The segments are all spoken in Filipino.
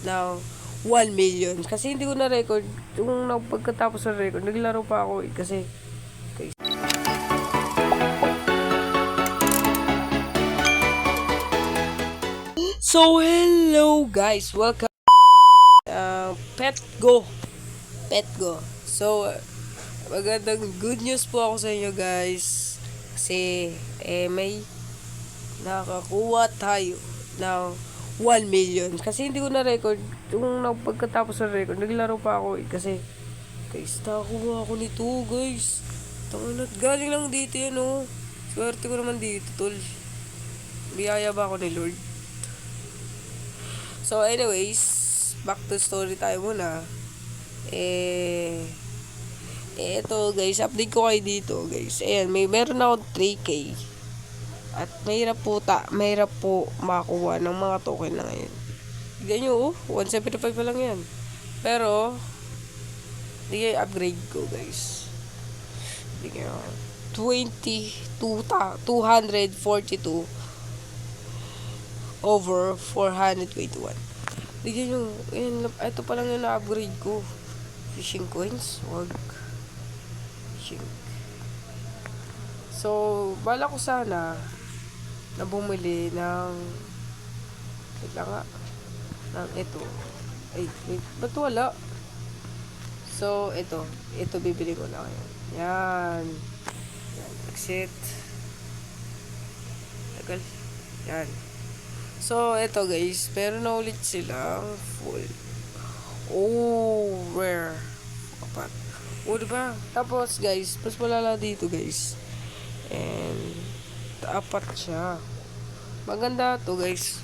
ng 1 million. Kasi hindi ko na-record. Yung pagkatapos ng record, naglaro pa ako kasi guys. So, hello guys. Welcome Petgo. So, magandang good news po ako sa inyo guys. Kasi, may nakakuha tayo ng 1 million. Kasi hindi ko na-record. Yung pagkatapos ng record, naglaro pa ako kasi guys, nakakuha ako nito guys. Tangunat, galing lang dito yan oh. Swerte ko naman dito tol. Biyaya ba ako ni Lord? So anyways, back to story tayo muna. Eto guys, update ko kayo dito guys. Ayan, meron akong 3K. At mahirap po makakuha ng mga token na ngayon. Tignan nyo, 175 pa lang yan. Pero, hindi kayo upgrade ko, guys. Tignan nyo, 242 over 421. Tignan nyo, ito pa lang yung na-upgrade ko. Fishing coins, wag. Fishing. So, bala ko sana na bumili ng wait lang nga ng ito wait, ba't wala? So, ito bibili ko na ngayon. Yan, exit tagal, yan. So, ito guys, meron na ulit silang full rare apat, diba? Tapos guys, mas malala dito guys, and apat siya. Maganda to guys.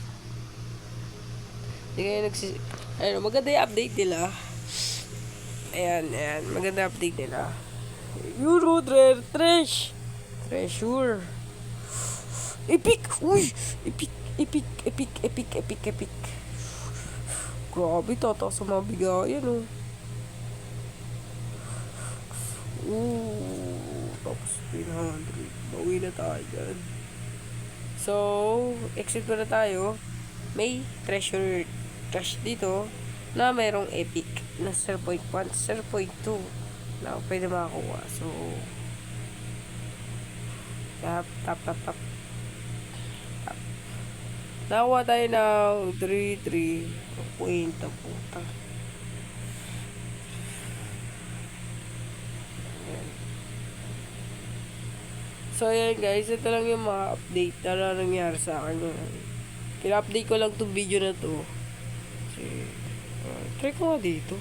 Maganda yung update nila. Ayan, maganda update nila. Euro Rare Treasure Epic. Uy, epic. Grabe, tataas sa mga bigayan oh. Tapos 300. Bawi na tayo dyan. So, exit ko na tayo. May treasure dito na mayroong epic na 0.1, 0.2 na pwede makakuha. So, tap. Nakakuha tayo ng 3. Puwenta puta. So, ayan guys, ito lang yung mga update na nangyari sa akin. Kina-update ko lang itong video na to. Kasi, try ko nga dito.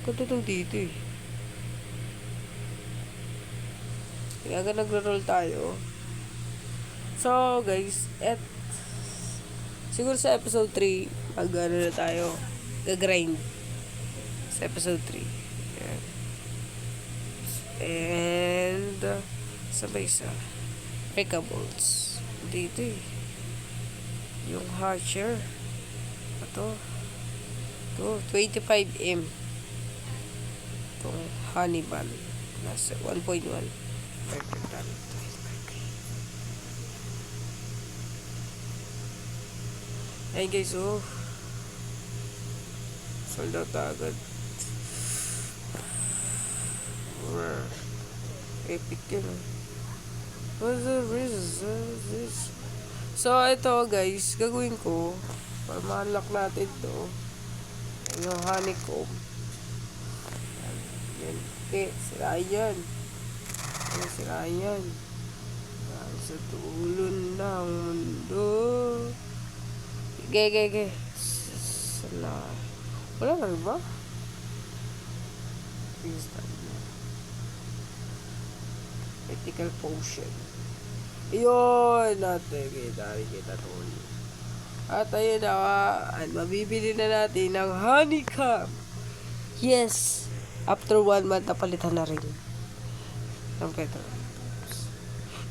Ganda itong dito eh. Kaya nagro-roll tayo. So, guys, siguro sa episode 3, mag-ano na tayo. Gagrind. Sa episode 3. Ayan. And, sabay sa Breakables dito eh, yung Hatcher ito 25M itong Honey Bun nasa 1.1 perfect. Ay guys, sold out agad. Epic yun What's the reason this? So, ito guys, gagawin ko para ma-unlock natin to yung honeycomb. Yan. Sira yan. Sa tulon ng mundo. Ge. Wala na ba? Critical potion. Yun, natin kita tol. At ayun na mabibili na natin ng honeycomb. Yes, after 1 month napalitan na rin ng petro.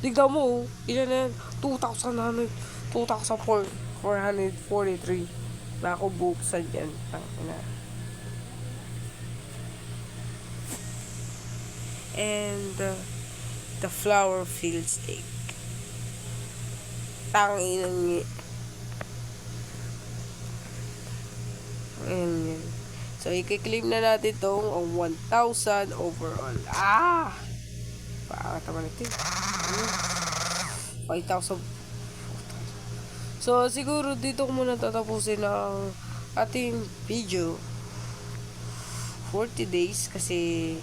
Tignan mo, ilan na yan? 2,443 na ako buksan yan. And the flower field steak. Tangin ang So, i-claim na natin tong 1,000 overall. Paangat naman ito. 5,000. So, siguro dito ko muna tatapusin ang ating video. 40 days kasi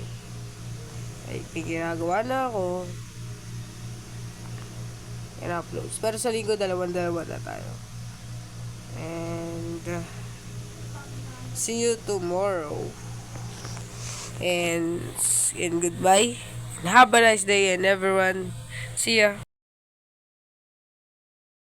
ay ginagawa na ako. In-upload. Pero sa linggo, dalawa na tayo. And see you tomorrow. And goodbye. And have a nice day and everyone. See ya.